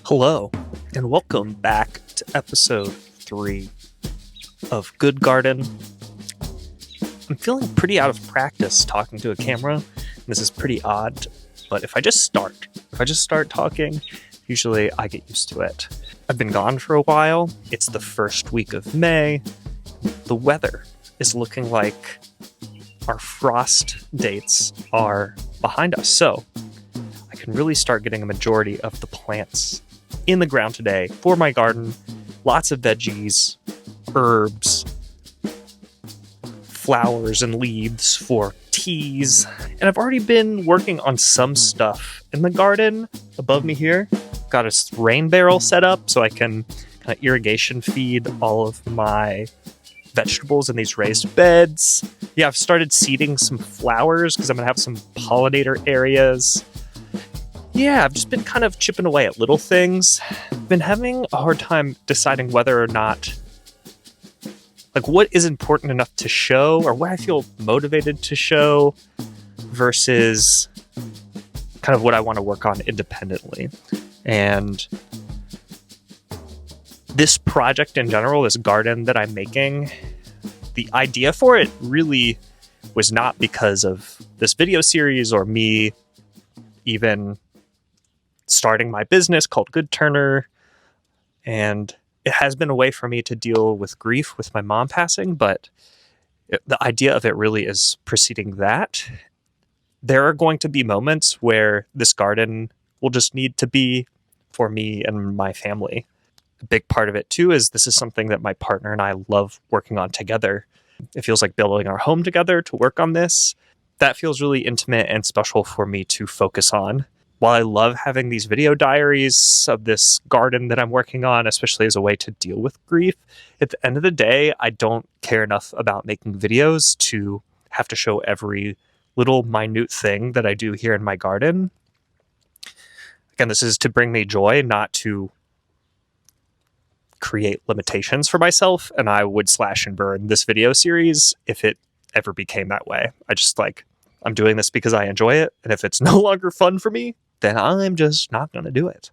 Hello, and welcome back to episode 3 of Good Garden. I'm feeling pretty out of practice talking to a camera. This is pretty odd, but if I just start talking, usually I get used to it. I've been gone for a while. It's the first week of May. The weather is looking like our frost dates are behind us, so I can really start getting a majority of the plants in the ground today for my garden. Lots of veggies, herbs, flowers and leaves for teas. And I've already been working on some stuff in the garden above me here. Got a rain barrel set up so I can kind of irrigation feed all of my vegetables in these raised beds. Yeah, I've started seeding some flowers because I'm going to have some pollinator areas. Yeah, I've just been kind of chipping away at little things. I've been having a hard time deciding whether or not, like, what is important enough to show or what I feel motivated to show versus kind of what I want to work on independently. And this project in general, this garden that I'm making, the idea for it really was not because of this video series or me even starting my business called Good Turner. And it has been a way for me to deal with grief with my mom passing, but the idea of it really is preceding that. There are going to be moments where this garden will just need to be for me and my family. A big part of it too is this is something that my partner and I love working on together. It feels like building our home together to work on this. That feels really intimate and special for me to focus on. While I love having these video diaries of this garden that I'm working on, especially as a way to deal with grief, at the end of the day, I don't care enough about making videos to have to show every little minute thing that I do here in my garden. Again, this is to bring me joy, not to create limitations for myself, and I would slash and burn this video series if it ever became that way. I'm doing this because I enjoy it, and if it's no longer fun for me, then I'm just not going to do it.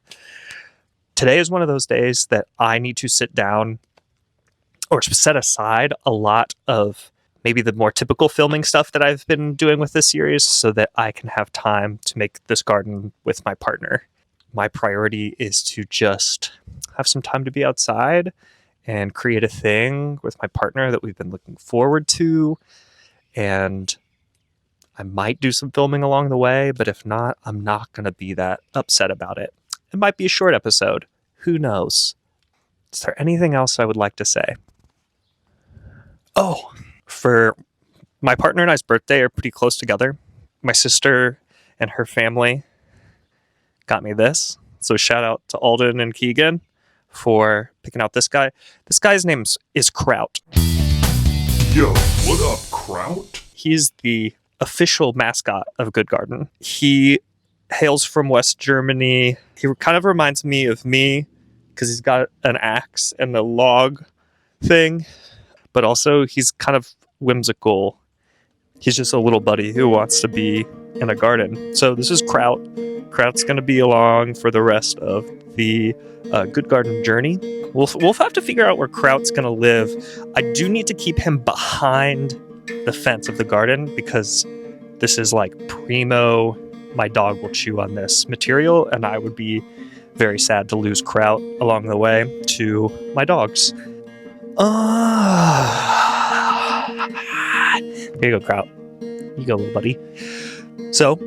Today is one of those days that I need to sit down or set aside a lot of maybe the more typical filming stuff that I've been doing with this series so that I can have time to make this garden with my partner. My priority is to just have some time to be outside and create a thing with my partner that we've been looking forward to. And I might do some filming along the way, but if not, I'm not going to be that upset about it. It might be a short episode. Who knows? Is there anything else I would like to say? Oh, for my partner and I's birthday are pretty close together. My sister and her family got me this. So shout out to Alden and Keegan for picking out this guy. This guy's name is Kraut. Yo, what up, Kraut? He's the official mascot of Good Garden. He hails from West Germany. He kind of reminds me of me because he's got an axe and a log thing, but also he's kind of whimsical. He's just a little buddy who wants to be in a garden. So this is Kraut. Kraut's going to be along for the rest of the Good Garden journey. We'll have to figure out where Kraut's going to live. I do need to keep him behind the fence of the garden because this is like primo, my dog will chew on this material, and I would be very sad to lose Kraut along the way to my dogs. Here you go, Kraut. Here you go, little buddy. So,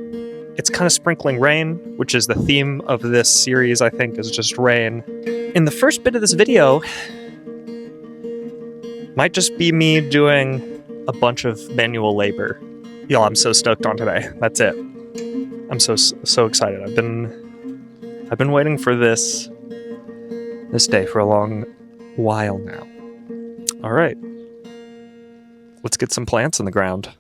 it's kind of sprinkling rain, which is the theme of this series, I think, is just rain. In the first bit of this video, might just be me doing a bunch of manual labor. Y'all, I'm so stoked on today. That's it. I'm so excited. I've been waiting for this day for a long while now. All right. Let's get some plants in the ground.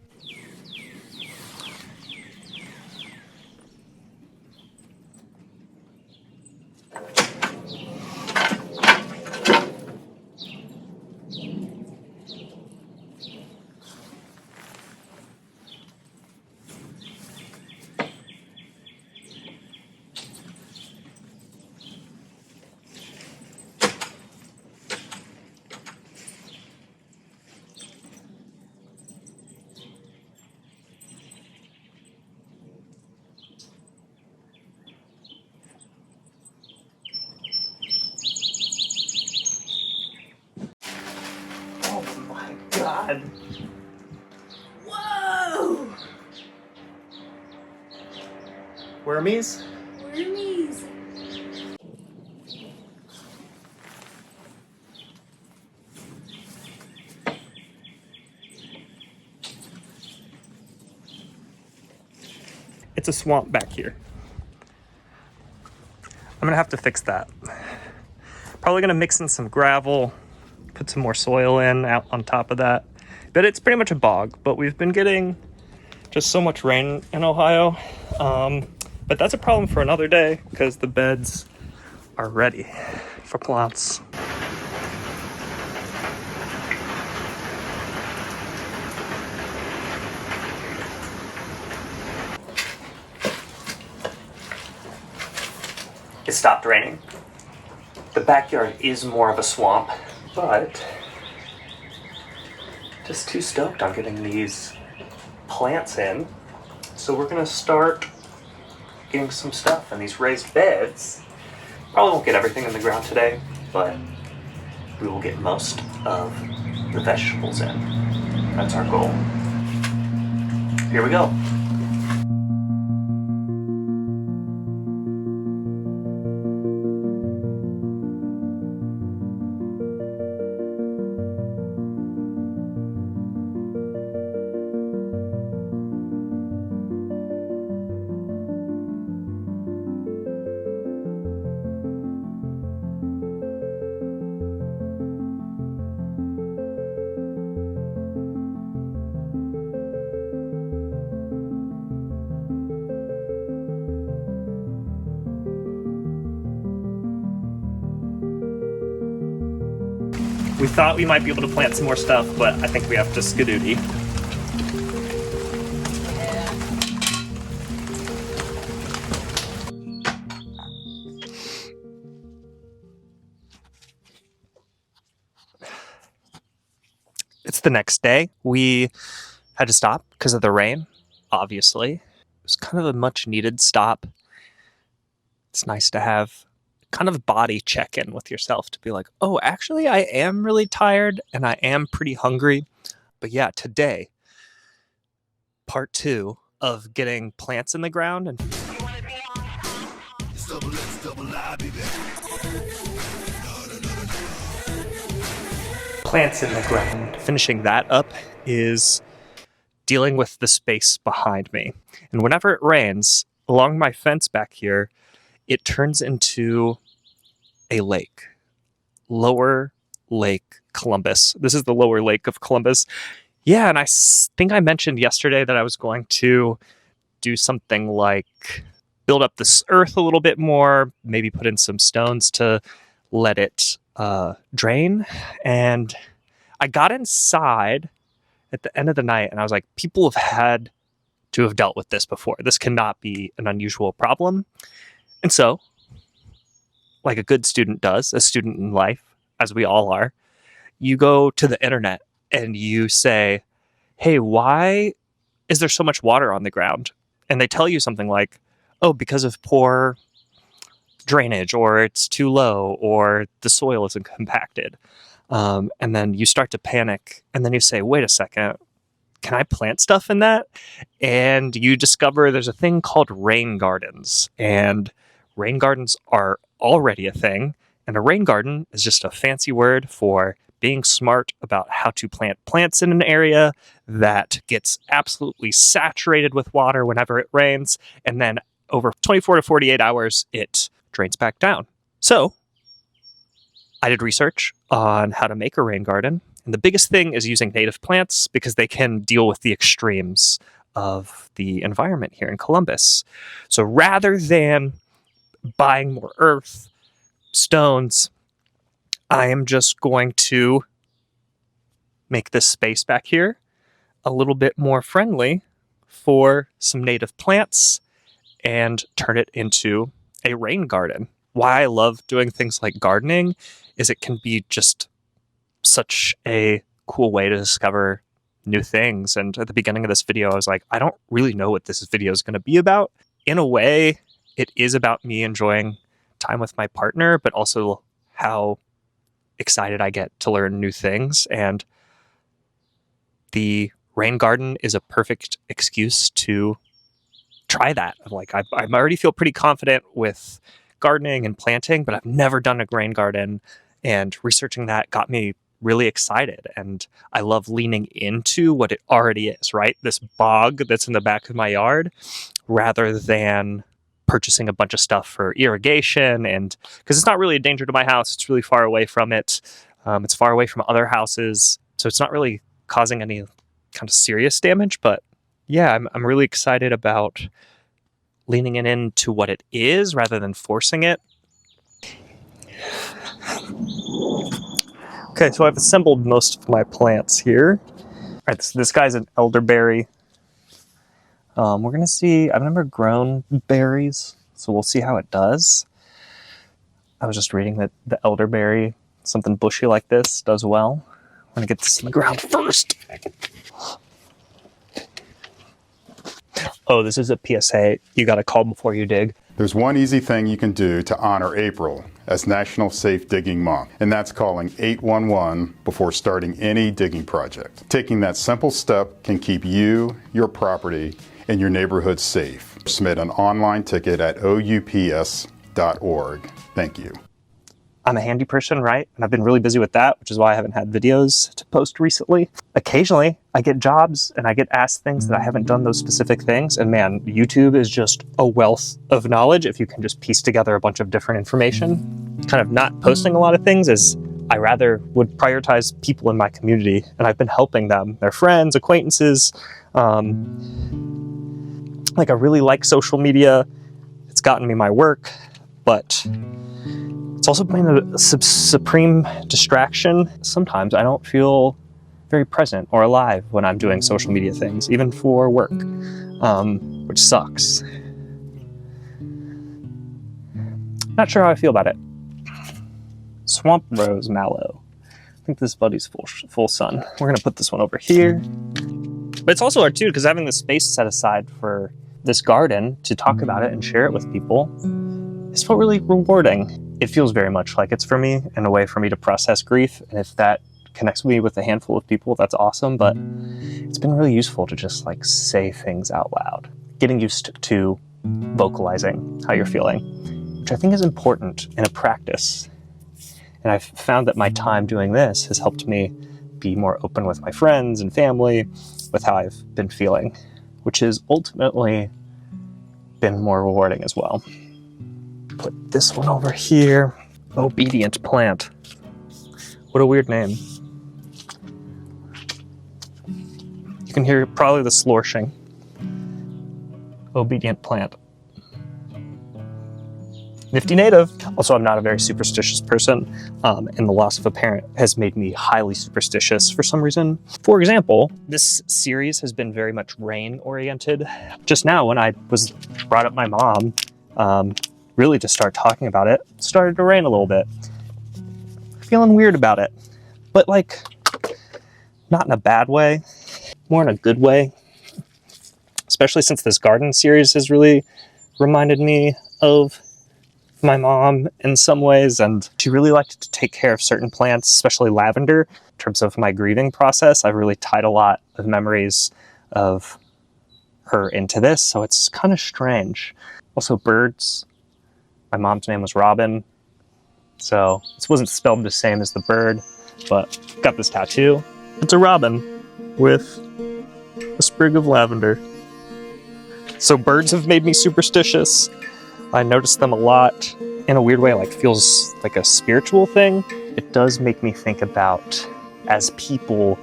bed. Whoa! Wormies? Wormies. It's a swamp back here. I'm gonna have to fix that. Probably gonna mix in some gravel, put some more soil in out on top of that. But it's pretty much a bog, but we've been getting just so much rain in Ohio. But that's a problem for another day because the beds are ready for plants. It stopped raining. The backyard is more of a swamp, but just too stoked on getting these plants in. So we're gonna start getting some stuff in these raised beds. Probably won't get everything in the ground today, but we will get most of the vegetables in. That's our goal. Here we go. We thought we might be able to plant some more stuff, but I think we have to skadooty. It's the next day. We had to stop because of the rain, obviously. It was kind of a much needed stop. It's nice to have kind of a body check-in with yourself to be like, oh, actually, I am really tired and I am pretty hungry. But yeah, today, part 2 of getting plants in the ground and plants in the ground. Finishing that up is dealing with the space behind me. And whenever it rains, along my fence back here, it turns into a lake. Lower Lake Columbus. This is the lower lake of Columbus. Yeah, and I think I mentioned yesterday that I was going to do something like build up this earth a little bit more, maybe put in some stones to let it drain. And I got inside at the end of the night and I was like, people have had to have dealt with this before. This cannot be an unusual problem. And so, like a good student does, a student in life, as we all are, you go to the internet and you say, hey, why is there so much water on the ground? And they tell you something like, oh, because of poor drainage, or it's too low, or the soil isn't compacted. And then you start to panic, and then you say, wait a second, can I plant stuff in that? And you discover there's a thing called rain gardens, and rain gardens are already a thing, and a rain garden is just a fancy word for being smart about how to plant plants in an area that gets absolutely saturated with water whenever it rains, and then over 24 to 48 hours, it drains back down. So I did research on how to make a rain garden, and the biggest thing is using native plants because they can deal with the extremes of the environment here in Columbus. So rather than buying more earth, stones, I am just going to make this space back here a little bit more friendly for some native plants and turn it into a rain garden. Why I love doing things like gardening is it can be just such a cool way to discover new things. And at the beginning of this video, I was like, I don't really know what this video is going to be about. In a way, it is about me enjoying time with my partner, but also how excited I get to learn new things. And the rain garden is a perfect excuse to try that. Like, I already feel pretty confident with gardening and planting, but I've never done a rain garden, and researching that got me really excited. And I love leaning into what it already is, right? This bog that's in the back of my yard, rather than purchasing a bunch of stuff for irrigation. And because it's not really a danger to my house, it's really far away from it. It's far away from other houses, so it's not really causing any kind of serious damage. But yeah, I'm really excited about leaning into what it is rather than forcing it. Okay, so I've assembled most of my plants here. All right, so this guy's an elderberry. We're gonna see, I've never grown berries, so we'll see how it does. I was just reading that the elderberry, something bushy like this, does well. I'm gonna get this in the ground first. Oh, this is a PSA. You gotta call before you dig. There's one easy thing you can do to honor April as National Safe Digging Month, and that's calling 811 before starting any digging project. Taking that simple step can keep you, your property, and your neighborhood safe. Submit an online ticket at oups.org. Thank you. I'm a handy person, right? And I've been really busy with that, which is why I haven't had videos to post recently. Occasionally, I get jobs and I get asked things that I haven't done those specific things. And man, YouTube is just a wealth of knowledge if you can just piece together a bunch of different information. Kind of not posting a lot of things as I rather would prioritize people in my community, and I've been helping them, their friends, acquaintances. Like, I really like social media. It's gotten me my work, but it's also been a supreme distraction. Sometimes I don't feel very present or alive when I'm doing social media things, even for work, which sucks. Not sure how I feel about it. Swamp Rose Mallow. I think this buddy's full sun. We're gonna put this one over here. But it's also hard too, because having the space set aside for this garden to talk about it and share it with people, it's felt really rewarding. It feels very much like it's for me and a way for me to process grief. And if that connects me with a handful of people, that's awesome. But it's been really useful to just like say things out loud, getting used to vocalizing how you're feeling, which I think is important in a practice. And I've found that my time doing this has helped me be more open with my friends and family with how I've been feeling, which has ultimately been more rewarding as well. Put this one over here. Obedient plant. What a weird name. You can hear probably the slorshing. Obedient plant. Nifty native. Also, I'm not a very superstitious person, and the loss of a parent has made me highly superstitious for some reason. For example, this series has been very much rain-oriented. Just now, when I brought up my mom, really to start talking about it, started to rain a little bit. Feeling weird about it, but like, not in a bad way, more in a good way. Especially since this garden series has really reminded me of my mom in some ways, and she really liked to take care of certain plants, especially lavender. In terms of my grieving process, I've really tied a lot of memories of her into this, so it's kind of strange. Also, birds. My mom's name was Robin, so this wasn't spelled the same as the bird, but got this tattoo. It's a robin with a sprig of lavender. So birds have made me superstitious. I notice them a lot in a weird way, like feels like a spiritual thing. It does make me think about, as people,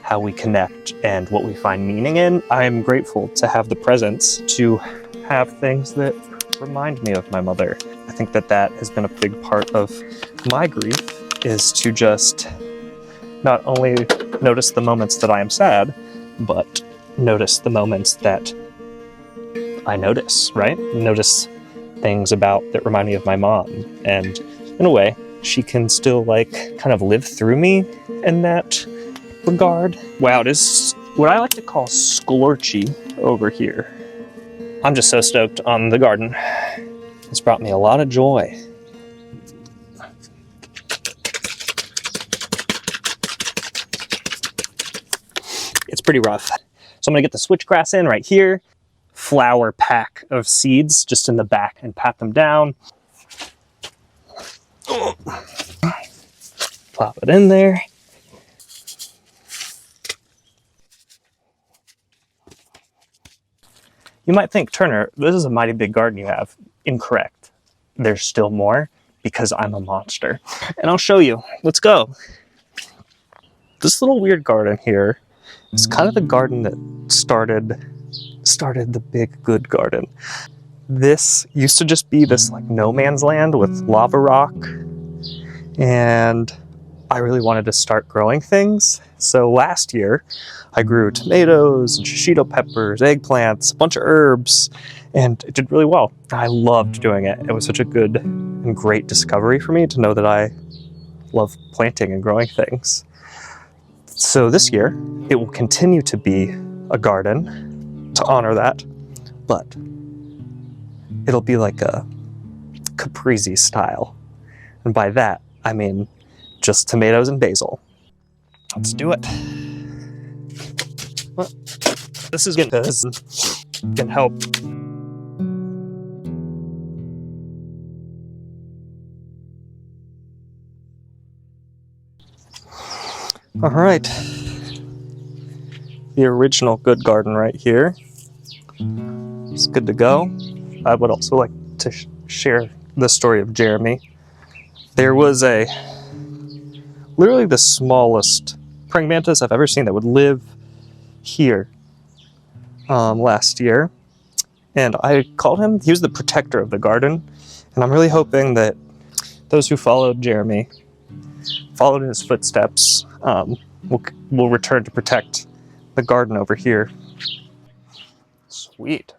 how we connect and what we find meaning in. I am grateful to have the presence to have things that remind me of my mother. I think that has been a big part of my grief, is to just not only notice the moments that I am sad, but notice the moments that I notice, right? Notice things that remind me of my mom. And in a way, she can still like kind of live through me in that regard. Wow, it is what I like to call scorchy over here. I'm just so stoked on the garden. It's brought me a lot of joy. pretty rough. So I'm gonna get the switchgrass in right here, flower pack of seeds just in the back and pat them down. Plop it in there. You might think, Turner, this is a mighty big garden you have. Incorrect. There's still more because I'm a monster. And I'll show you. Let's go. This little weird garden here is kind of the garden that started the big good garden. This used to just be this like no man's land with lava rock, and I really wanted to start growing things. So last year I grew tomatoes and shishito peppers, eggplants, a bunch of herbs, and it did really well. I loved doing it. It was such a good and great discovery for me to know that I love planting and growing things. So this year it will continue to be a garden to honor that, but it'll be like a caprese style. And by that, I mean just tomatoes and basil. Let's do it. Well, this is good because it can help. All right. The original good garden right here. It's good to go. I would also like to share the story of Jeremy. There was literally the smallest praying mantis I've ever seen that would live here last year. And I called him, he was the protector of the garden. And I'm really hoping that those who followed Jeremy, followed in his footsteps, will return to protect the garden over here. Sweet.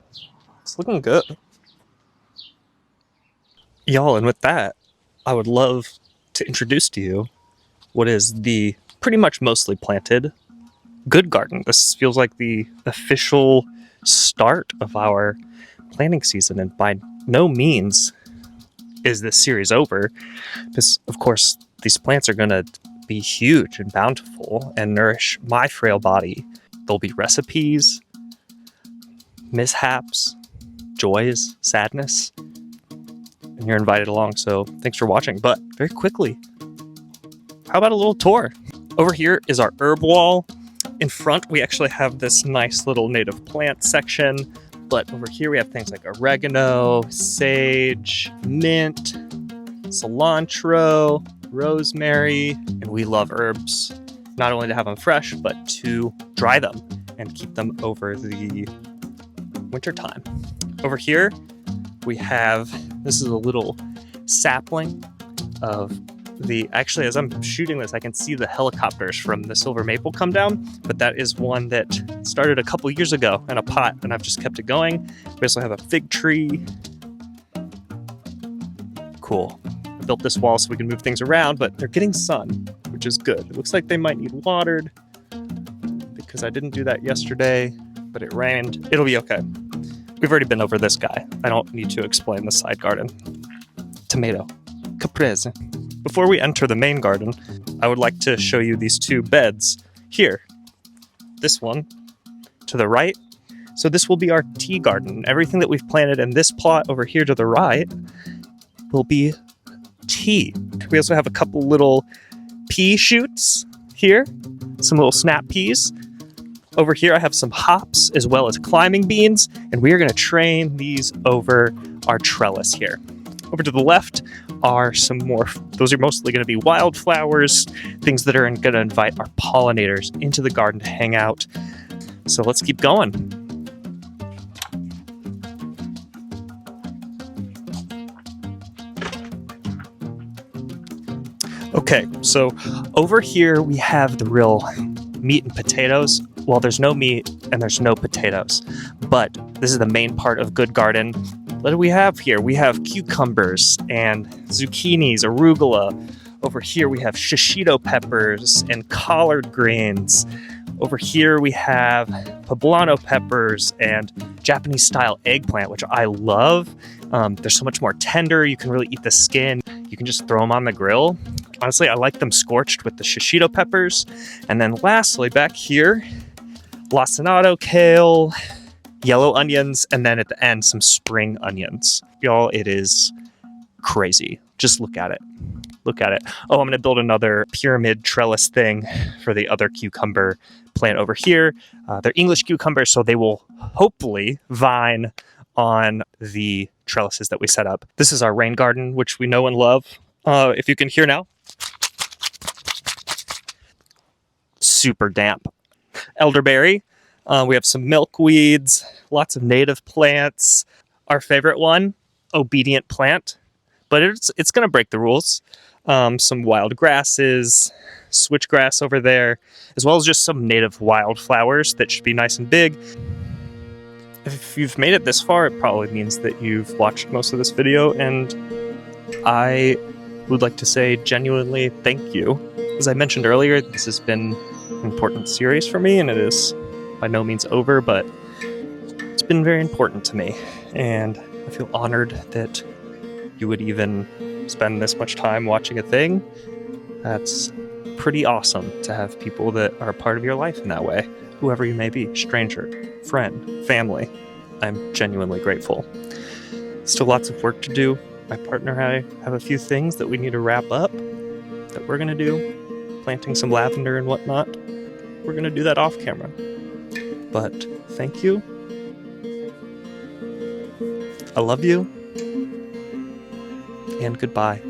It's looking good. Y'all, and with that, I would love to introduce to you what is the pretty much mostly planted good garden. This feels like the official start of our planting season, and by no means is this series over, because of course these plants are going to be huge and bountiful and nourish my frail body. There'll be recipes, mishaps, joys, sadness, and you're invited along. So thanks for watching. But very quickly, how about a little tour? Over here is our herb wall. In front, we actually have this nice little native plant section. But over here, we have things like oregano, sage, mint, cilantro, rosemary, and we love herbs. Not only to have them fresh, but to dry them and keep them over the winter time. Over here, we have, this is a little sapling of actually, as I'm shooting this, I can see the helicopters from the silver maple come down, but that is one that started a couple years ago in a pot, and I've just kept it going. We also have a fig tree. Cool. I built this wall so we can move things around, but they're getting sun, which is good. It looks like they might need watered because I didn't do that yesterday, but it rained. It'll be okay. We've already been over this guy. I don't need to explain the side garden. Tomato. Caprese. Before we enter the main garden, I would like to show you these two beds here. This one to the right. So this will be our tea garden. Everything that we've planted in this plot over here to the right will be tea. We also have a couple little pea shoots here, some little snap peas. Over here I have some hops as well as climbing beans, and we are going to train these over our trellis here. Over to the left are some more, those are mostly going to be wildflowers, things that are going to invite our pollinators into the garden to hang out. So let's keep going. Okay, so over here we have the real meat and potatoes. Well, there's no meat and there's no potatoes, but this is the main part of good garden. What do we have here? We have cucumbers and zucchinis, arugula. Over here we have shishito peppers and collard greens. Over here we have poblano peppers and Japanese-style eggplant, which I love. They're so much more tender. You can really eat the skin. You can just throw them on the grill. Honestly, I like them scorched with the shishito peppers. And then lastly, back here, lacinato kale, yellow onions, and then at the end, some spring onions. Y'all, it is crazy. Just look at it. Look at it. Oh, I'm going to build another pyramid trellis thing for the other cucumber plant over here. They're English cucumbers, so they will hopefully vine on the trellises that we set up. This is our rain garden, which we know and love. If you can hear now. Super damp. Elderberry. We have some milkweeds, lots of native plants. Our favorite one, obedient plant, but it's going to break the rules. Some wild grasses, switchgrass over there, as well as just some native wildflowers that should be nice and big. If you've made it this far, it probably means that you've watched most of this video, and I would like to say genuinely thank you. As I mentioned earlier, this has been an important series for me, and it is by no means over, but it's been very important to me, and I feel honored that you would even spend this much time watching a thing. That's pretty awesome to have people that are a part of your life in that way, whoever you may be, stranger, friend, family. I'm genuinely grateful. Still lots of work to do. My partner and I have a few things that we need to wrap up that we're going to do, planting some lavender and whatnot. We're going to do that off camera. But thank you. I love you. And goodbye.